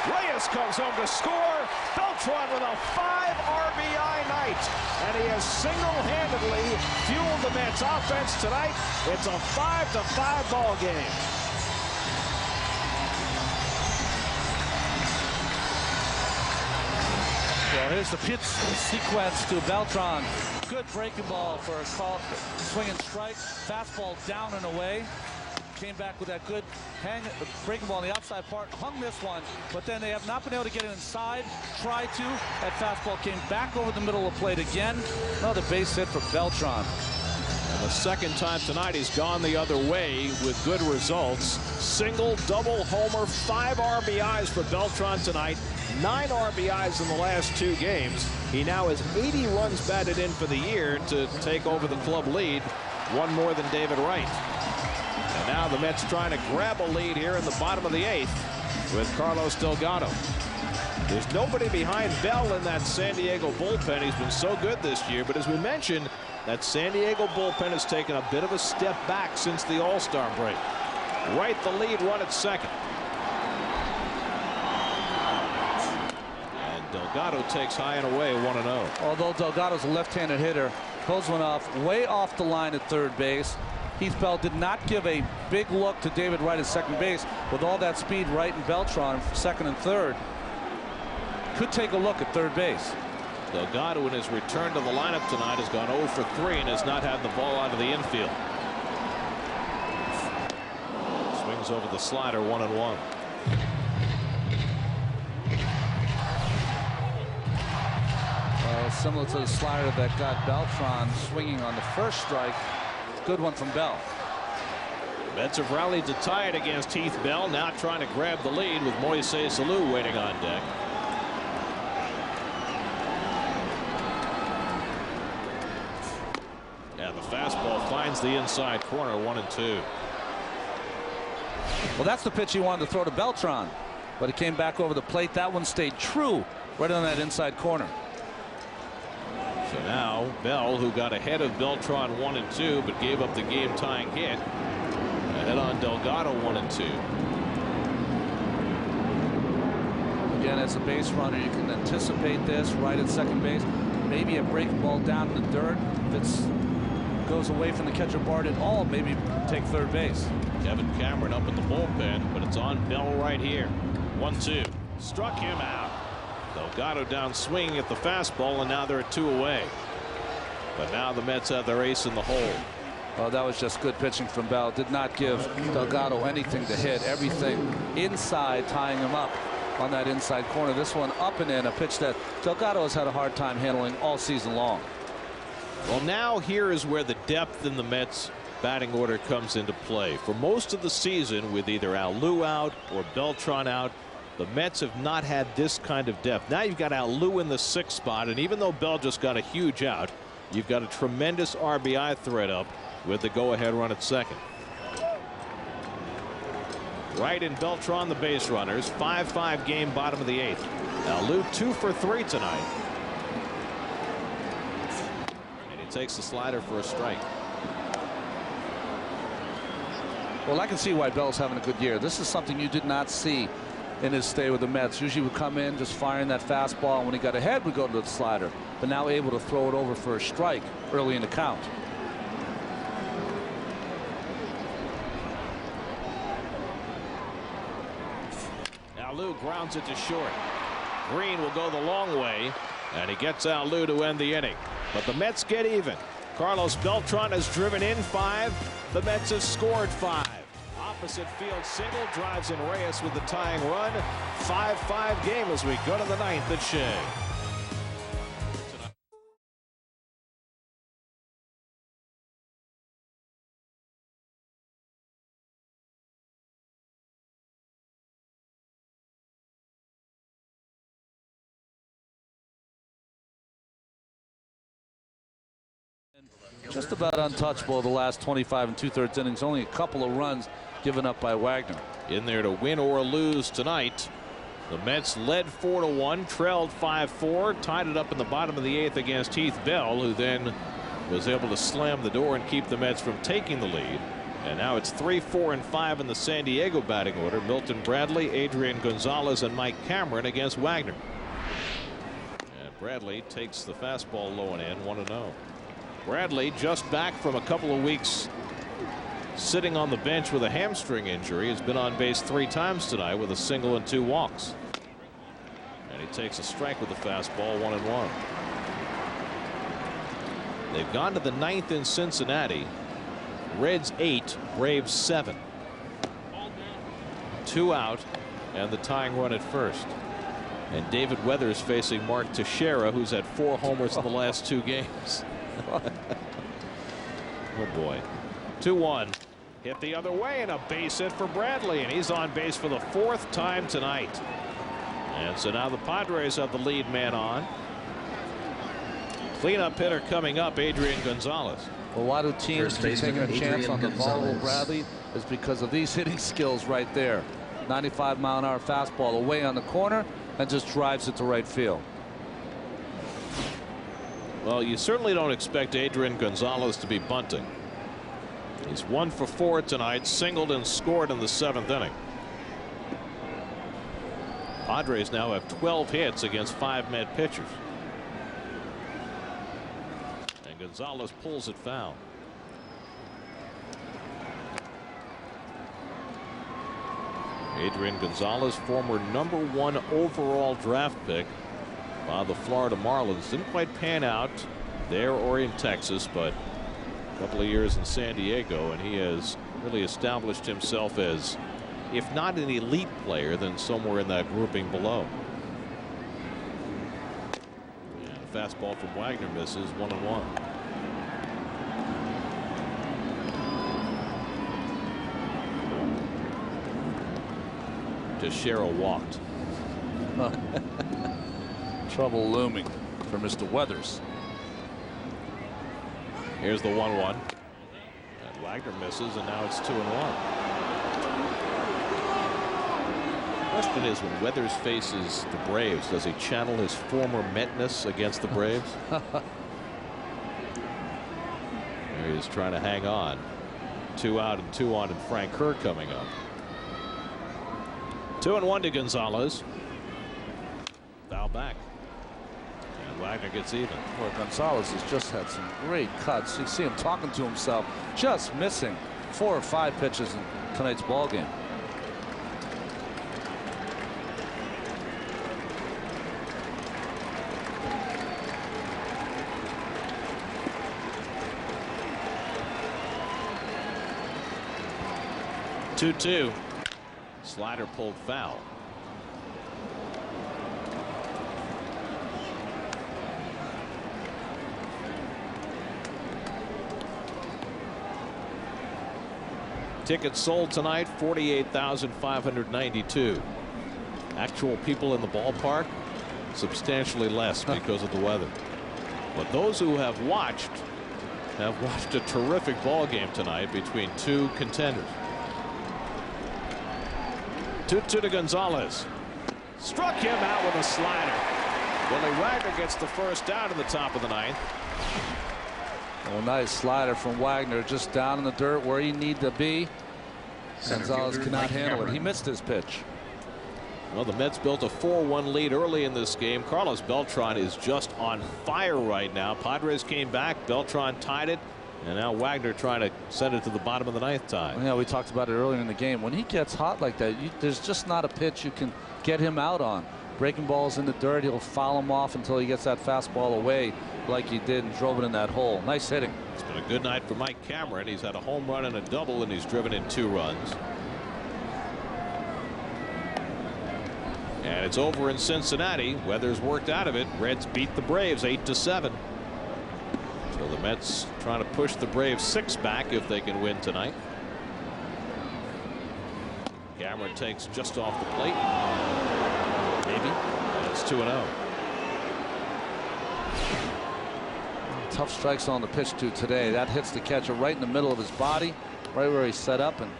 Reyes comes home to score. Beltran with a 5 RBI night, and he has single-handedly fueled the Mets offense tonight. It's a 5-5 ball game. Well, here's the pitch sequence to Beltran. Good breaking ball for a call, swing and strike. Fastball down and away. Came back with that good breaking ball on the outside part, hung this one, but then they have not been able to get it inside. Tried to. That fastball came back over the middle of the plate again. Another base hit for Beltran. And the A second time tonight, he's gone the other way with good results. Single, double, homer, 5 RBIs for Beltran tonight. 9 RBIs in the last 2 games. He now has 80 runs batted in for the year to take over the club lead, 1 more than David Wright. And now the Mets trying to grab a lead here in the bottom of the 8th with Carlos Delgado. There's nobody behind Bell in that San Diego bullpen. He's been so good this year, but as we mentioned, that San Diego bullpen has taken a bit of a step back since the All-Star break. Wright the lead run at second. And Delgado takes high and away, 1-0. Although Delgado's a left-handed hitter, pulls one off way off the line at third base. Heath Bell did not give a big look to David Wright at second base. With all that speed, Wright and Beltran second and third could take a look at third base. Delgado in his return to the lineup tonight has gone 0 for 3 and has not had the ball out of the infield. Swings over the slider, 1-1. Similar to the slider that got Beltran swinging on the first strike. Good one from Bell. Mets have rallied to tie it against Heath Bell, now trying to grab the lead with Moises Alou waiting on deck. Yeah, the fastball finds the inside corner, 1-2. Well, that's the pitch he wanted to throw to Beltran, but it came back over the plate. That one stayed true right on that inside corner. So now Bell, who got ahead of Beltran 1-2 but gave up the game tying hit, ahead on Delgado 1-2. Again, as a base runner, you can anticipate this right at second base. Maybe a break ball down in the dirt. If it goes away from the catcher Bart at all, maybe take third base. Kevin Cameron up in the bullpen, but it's on Bell right here. 1-2. Struck him out. Delgado down swinging at the fastball, and now they're 2 away. But now the Mets have their ace in the hole. Well, that was just good pitching from Bell. Did not give Delgado anything to hit. Everything inside, tying him up on that inside corner. This one up and in, a pitch that Delgado has had a hard time handling all season long. Well, now here is where the depth in the Mets batting order comes into play. For most of the season, with either Alou out or Beltran out, the Mets have not had this kind of depth. Now you've got Alou in the 6th spot, and even though Bell just got a huge out, you've got a tremendous RBI threat up with the go-ahead run at second. Wright and Beltran the base runners. 5-5 game, bottom of the 8th. Alou 2 for 3 tonight. And he takes the slider for a strike. Well, I can see why Bell's having a good year. This is something you did not see in his stay with the Mets. Usually would come in just firing that fastball, and when he got ahead would go to the slider, but now able to throw it over for a strike early in the count. Alou grounds it to short. Green will go the long way, and he gets Alou to end the inning. But the Mets get even. Carlos Beltran has driven in 5. The Mets have scored 5. Opposite field single drives in Reyes with the tying run. 5-5 game as we go to the 9th at Shea. Just about untouchable the last 25 2/3 innings. Only a couple of runs given up by Wagner. In there to win or lose tonight. The Mets led 4-1, trailed 5-4, tied it up in the bottom of the 8th against Heath Bell, who then was able to slam the door and keep the Mets from taking the lead. And now it's 3-4-5 in the San Diego batting order. Milton Bradley, Adrian Gonzalez, and Mike Cameron against Wagner. And Bradley takes the fastball low and in, 1-0. Bradley just back from a couple of weeks sitting on the bench with a hamstring injury. Has been on base 3 times tonight with a single and 2 walks. And he takes a strike with the fastball, 1-1. They've gone to the 9th in Cincinnati. Reds 8, Braves 7. 2 out and the tying run at first. And David Weathers facing Mark Teixeira, who's had 4 homers in the last 2 games. Oh boy. 2-1. Hit the other way and a base hit for Bradley, and he's on base for the 4th time tonight. And so now the Padres have the lead man on. Cleanup hitter coming up, Adrian Gonzalez. Well, why do teams keep taking a chance on the volatile Bradley? Is because of these hitting skills right there. 95-mile-an-hour fastball away on the corner and just drives it to right field. Well, you certainly don't expect Adrian Gonzalez to be bunting. He's 1 for 4 tonight, singled and scored in the 7th inning. Padres now have 12 hits against 5 Met pitchers. And Gonzalez pulls it foul. Adrian Gonzalez, former #1 overall draft pick by the Florida Marlins. Didn't quite pan out there or in Texas, but a couple of years in San Diego, and he has really established himself as, if not an elite player, then somewhere in that grouping below. And a fastball from Wagner misses, 1-1. Teixeira walked. Trouble looming for Mr. Weathers. Here's the 1-1. And Wagner misses, and now it's 2-1. Question is, when Weathers faces the Braves, does he channel his former Metness against the Braves? There he is trying to hang on. 2 out and 2 on, and Frank Kerr coming up. 2-1 to Gonzalez. Foul back. And Wagner gets even. Boy, Gonzalez has just had some great cuts. You see him talking to himself, just missing 4 or 5 pitches in tonight's ball game. Two. Slider pulled foul. Tickets sold tonight, 48,592. Actual people in the ballpark, substantially less because of the weather. But those who have watched a terrific ball game tonight between 2 contenders. 2-2 to Gonzalez. Struck him out with a slider. Willie Wagner gets the first out in the top of the 9th. Oh, nice slider from Wagner, just down in the dirt where he needed to be. Gonzalez cannot handle it. He missed his pitch. Well, the Mets built a 4-1 lead early in this game. Carlos Beltran is just on fire right now. Padres came back. Beltran tied it. And now Wagner trying to send it to the bottom of the 9th time. Yeah, we talked about it earlier in the game. When he gets hot like that, there's just not a pitch you can get him out on. Breaking balls in the dirt, he'll foul him off until he gets that fastball away like he did and drove it in that hole. Nice hitting. It's been a good night for Mike Cameron. He's had a home run and a double, and he's driven in 2 runs. And it's over in Cincinnati. Weathers worked out of it. Reds beat the Braves 8-7. So the Mets trying to push the Braves 6 back if they can win tonight. Cameron takes just off the plate. Maybe. And it's 2-0. Tough strikes on the pitch to today. That hits the catcher right in the middle of his body, right where he's set up, and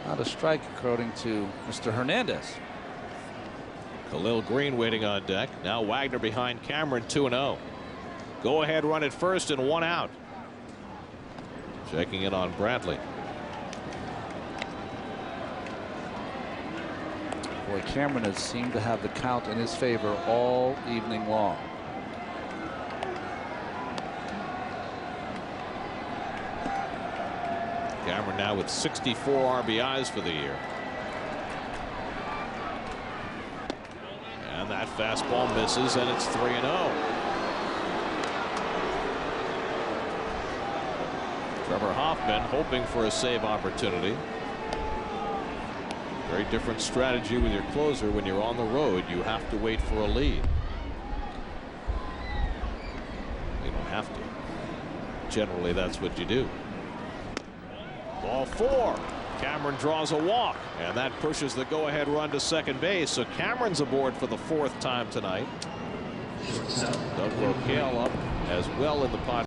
not a strike according to Mr. Hernandez. Khalil Green waiting on deck. Now Wagner behind Cameron, 2-0. Go ahead run at first and 1 out. Checking in on Bradley. Boy, Cameron has seemed to have the count in his favor all evening long. Cameron now with 64 RBIs for the year. And that fastball misses, and it's 3-0. Trevor Hoffman hoping for a save opportunity. Very different strategy with your closer. When you're on the road, you have to wait for a lead. You don't have to. generally that's what you do. Ball 4. Cameron draws a walk, and that pushes the go-ahead run to second base. So Cameron's aboard for the 4th time tonight. Doug Roquel up as well in the pot.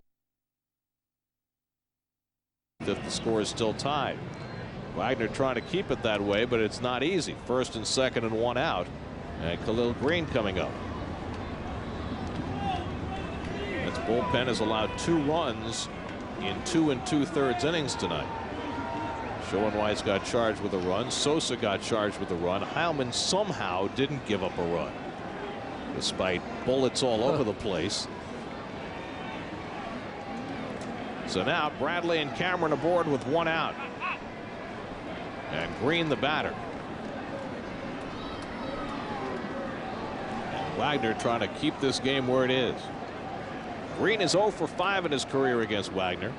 If the score is still tied. Wagner trying to keep it that way, but it's not easy. 1st and 2nd and 1 out. And Khalil Green coming up. Its bullpen has allowed 2 runs in 2 2/3 innings tonight. Schoenweiss got charged with a run. Sosa got charged with a run. Heilman somehow didn't give up a run, despite bullets all over the place. So now Bradley and Cameron aboard with 1 out. And Green the batter. And Wagner trying to keep this game where it is. Green is 0 for 5 in his career against Wagner.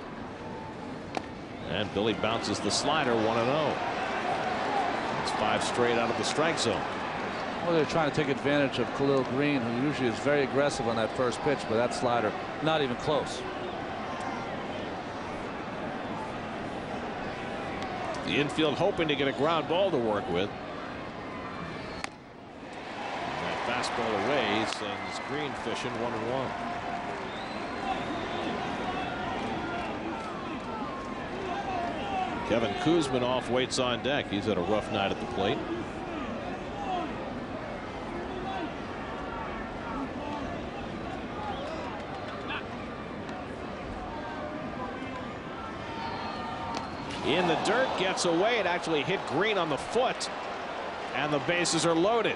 And Billy bounces the slider 1-0. It's 5 straight out of the strike zone. Well, they're trying to take advantage of Khalil Green, who usually is very aggressive on that first pitch, but that slider not even close. The infield hoping to get a ground ball to work with. And that fastball away sends Green fishing 1-1. Kevin Kuzminoff waits on deck. He's had a rough night at the plate. In the dirt, gets away. It actually hit Green on the foot, and the bases are loaded.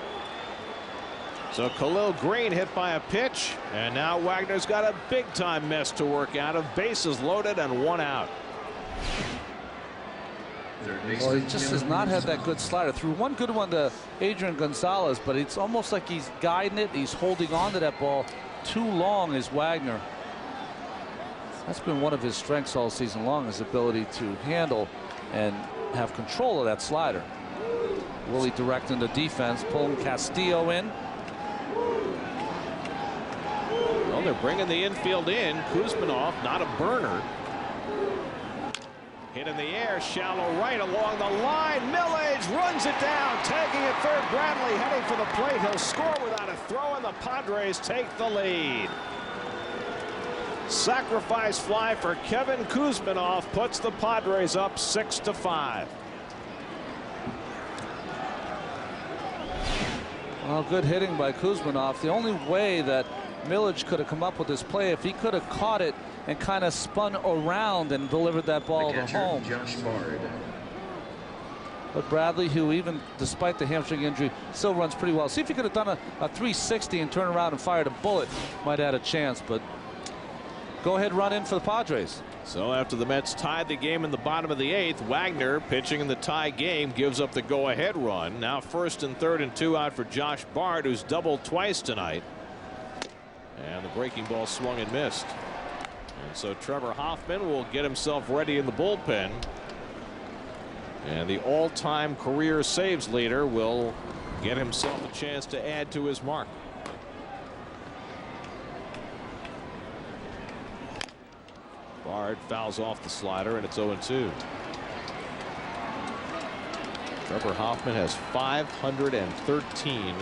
So Khalil Green hit by a pitch, and now Wagner's got a big-time mess to work out of. Bases loaded and 1 out. Well, he just has not had that good slider. Threw one good one to Adrian Gonzalez, but it's almost like he's guiding it. He's holding on to that ball too long, is Wagner. That's been one of his strengths all season long, his ability to handle and have control of that slider. Willie directing the defense, pulling Castillo in. Well, they're bringing the infield in. Kuzminoff, not a burner. Hit in the air, shallow right along the line. Millage runs it down, tagging at third. Bradley heading for the plate. He'll score without a throw, and the Padres take the lead. Sacrifice fly for Kevin Kuzminoff puts the Padres up 6-5. Well, good hitting by Kuzminoff. The only way that Millage could have come up with this play, if he could have caught it and kind of spun around and delivered that ball to home. But Bradley, who even despite the hamstring injury still runs pretty well. See if he could have done a 360 and turned around and fired a bullet, might have had a chance. But go ahead, run in for the Padres. So after the Mets tied the game in the bottom of the 8th, Wagner, pitching in the tie game, gives up the go-ahead run. Now 1st and 3rd and 2 out for Josh Bard, who's doubled twice tonight. And the breaking ball swung and missed. And so Trevor Hoffman will get himself ready in the bullpen. And the all-time career saves leader will get himself a chance to add to his mark. Bard fouls off the slider, and it's 0-2. Trevor Hoffman has 513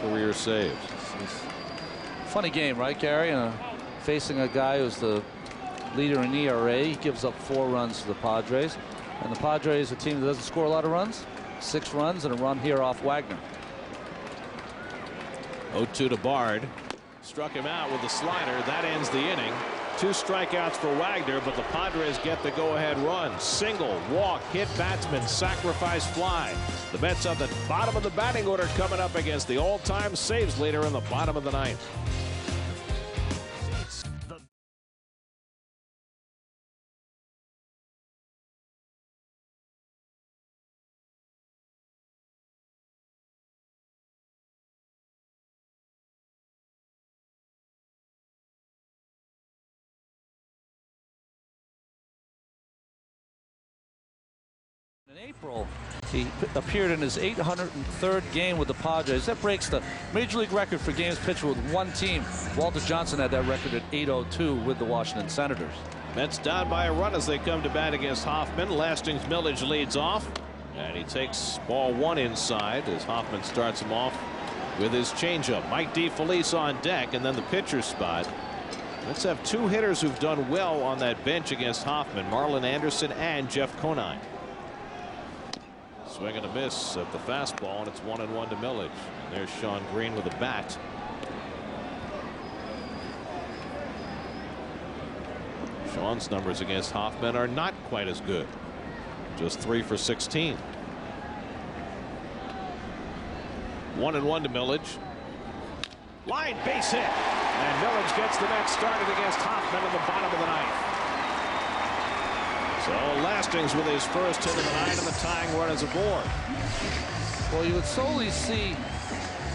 career saves. Funny game, right, Gary? Facing a guy who's the leader in ERA. He gives up 4 runs to the Padres. And the Padres, a team that doesn't score a lot of runs. 6 runs and a run here off Wagner. 0-2 to Bard. Struck him out with the slider. That ends the inning. 2 strikeouts for Wagner, but the Padres get the go-ahead run. Single, walk, hit batsman, sacrifice fly. The Mets at the bottom of the batting order coming up against the all-time saves leader in the bottom of the 9th. In April, he appeared in his 803rd game with the Padres. That breaks the Major League record for games pitched with one team. Walter Johnson had that record at 802 with the Washington Senators. Mets down by a run as they come to bat against Hoffman. Lastings Millage leads off, and he takes ball one inside as Hoffman starts him off with his changeup. Mike DeFelice on deck, and then the pitcher's spot. Let's have two hitters who've done well on that bench against Hoffman, Marlon Anderson and Jeff Conine. Swing and a miss at the fastball, and it's 1-1 to Millage. And there's Sean Green with a bat. Sean's numbers against Hoffman are not quite as good. Just 3 for 16. 1-1 to Millage. Line base hit. And Millage gets the Mets started against Hoffman in the bottom of the ninth. So Lastings with his first hit of the night, and the tying run is aboard. Well, you would solely see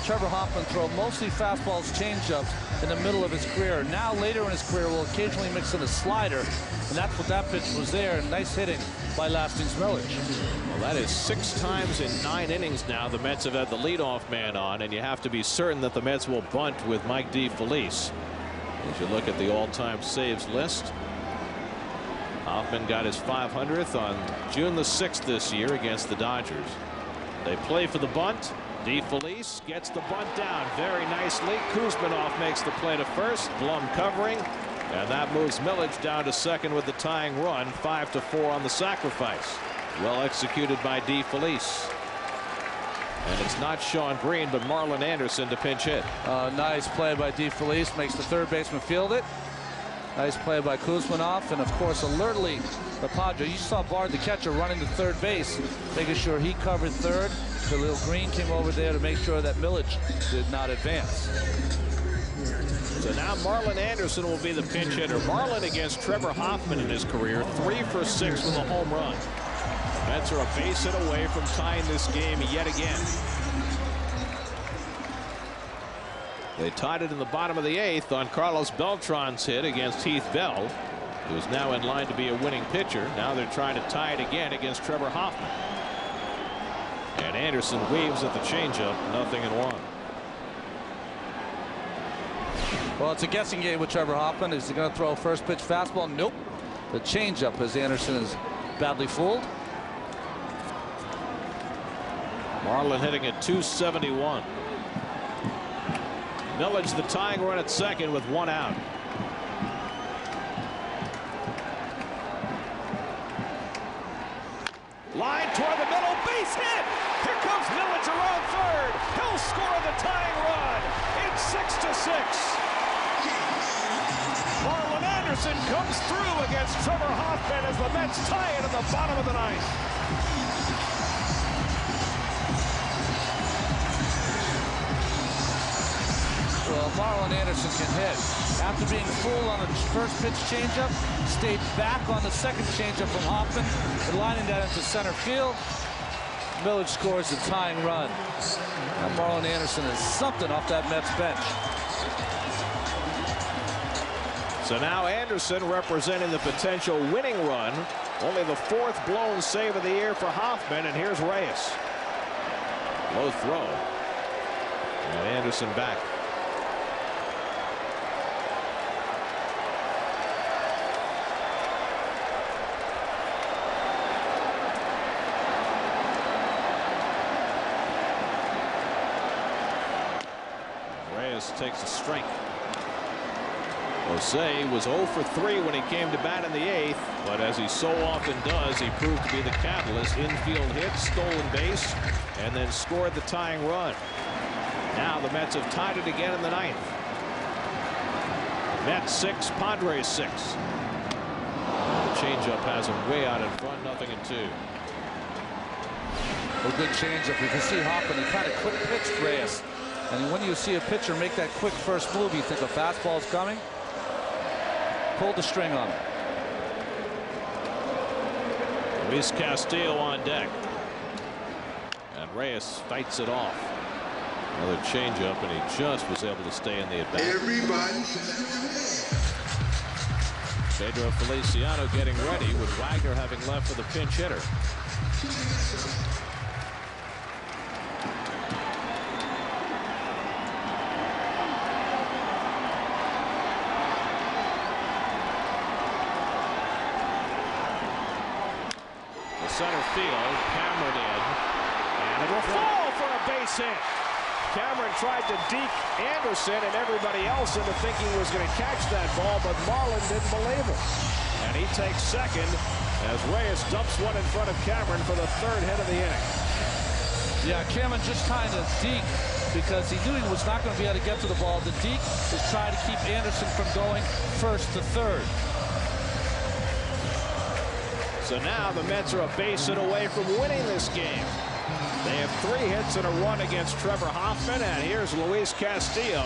Trevor Hoffman throw mostly fastballs, changeups in the middle of his career. Now later in his career will occasionally mix in a slider, and that's what that pitch was there. Nice hitting by Lastings Millage. Well, that is 6 times in 9 innings now the Mets have had the leadoff man on, and you have to be certain that the Mets will bunt with Mike DeFelice. As you look at the all-time saves list, Hoffman got his 500th on June the 6th this year against the Dodgers. They play for the bunt. DeFelice gets the bunt down very nicely. Kuzminoff makes the play to first. Blum covering, and that moves Millage down to second with the tying run. 5-4 on the sacrifice. Well executed by DeFelice. And it's not Sean Green, but Marlon Anderson to pinch hit. Nice play by DeFelice. Makes the third baseman field it. Nice play by Kuzminoff, and of course alertly the Padres. You saw Bard the catcher running to third base, making sure he covered third. The little Green came over there to make sure that Millage did not advance. So now Marlon Anderson will be the pinch hitter. Marlon against Trevor Hoffman in his career, 3 for 6 with a home run. Mets are a base hit away from tying this game yet again. They tied it in the bottom of the 8th on Carlos Beltran's hit against Heath Bell, who is now in line to be a winning pitcher. Now they're trying to tie it again against Trevor Hoffman. And Anderson weaves at the changeup, 0-1. Well, it's a guessing game with Trevor Hoffman. Is he going to throw a first pitch fastball? Nope. The changeup, as Anderson is badly fooled. Marlon hitting at .271. Millage the tying run at second with 1 out. Line toward the middle, base hit. Here comes Millage around third. He'll score the tying run. It's 6-6. Marlon Anderson comes through against Trevor Hoffman as the Mets tie it in the bottom of the 9th. Well, Marlon Anderson can hit. After being fooled on the first pitch changeup, stayed back on the second changeup from Hoffman, and lining that into center field. Millage scores the tying run. Now Marlon Anderson is something off that Mets bench. So now Anderson representing the potential winning run. Only the 4th blown save of the year for Hoffman, and here's Reyes. Low throw. And Anderson back. Takes a strike. Jose was 0 for 3 when he came to bat in the 8th, but as he so often does, he proved to be the catalyst. Infield hit, stolen base, and then scored the tying run. Now the Mets have tied it again in the 9th. Mets 6, Padres 6. The changeup has him way out in front, 0-2. A good changeup. You can see Hoffman, he kind of quick pitched Reyes. And when you see a pitcher make that quick first move, you think a fastball is coming. Pull the string on him. Luis Castillo on deck. And Reyes fights it off. Another changeup, and he just was able to stay in the at-bat. Everybody. Pedro Feliciano getting ready with Wagner having left for the pinch hitter. center field. Cameron in. And it will fall for a base hit. Cameron tried to deke Anderson and everybody else into thinking he was going to catch that ball, but Marlin didn't believe it. And he takes second as Reyes dumps one in front of Cameron for the third hit of the inning. Yeah, Cameron just trying to deke because he knew he was not going to be able to get to the ball. The deke is trying to keep Anderson from going first to third. So now the Mets are a base hit away from winning this game. They have 3 hits and a run against Trevor Hoffman, and here's Luis Castillo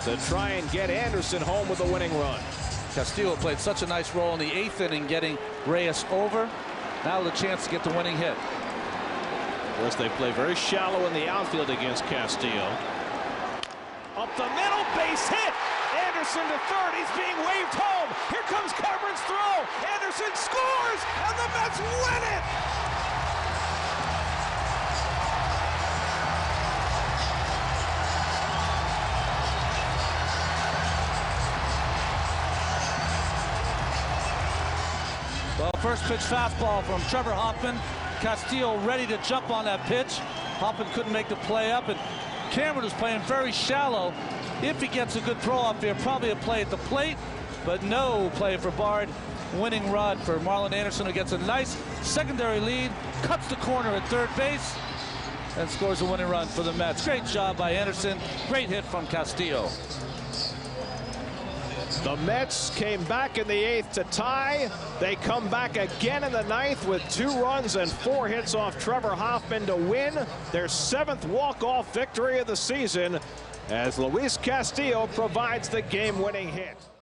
to try and get Anderson home with the winning run. Castillo played such a nice role in the 8th inning, getting Reyes over. Now with a chance to get the winning hit. Of course, they play very shallow in the outfield against Castillo. Up the middle, base hit. Anderson to third. He's being waved home. Here comes Cameron's throw. Anderson scores, and the Mets win it. Well, first pitch fastball from Trevor Hoffman. Castillo ready to jump on that pitch. Hoffman couldn't make the play up, and Cameron was playing very shallow. If he gets a good throw up there, probably a play at the plate, but no play for Bard. Winning run for Marlin Anderson, who gets a nice secondary lead, cuts the corner at third base, and scores a winning run for the Mets. Great job by Anderson. Great hit from Castillo. The Mets came back in the 8th to tie. They come back again in the 9th with 2 runs and 4 hits off Trevor Hoffman to win their 7th walk-off victory of the season as Luis Castillo provides the game-winning hit.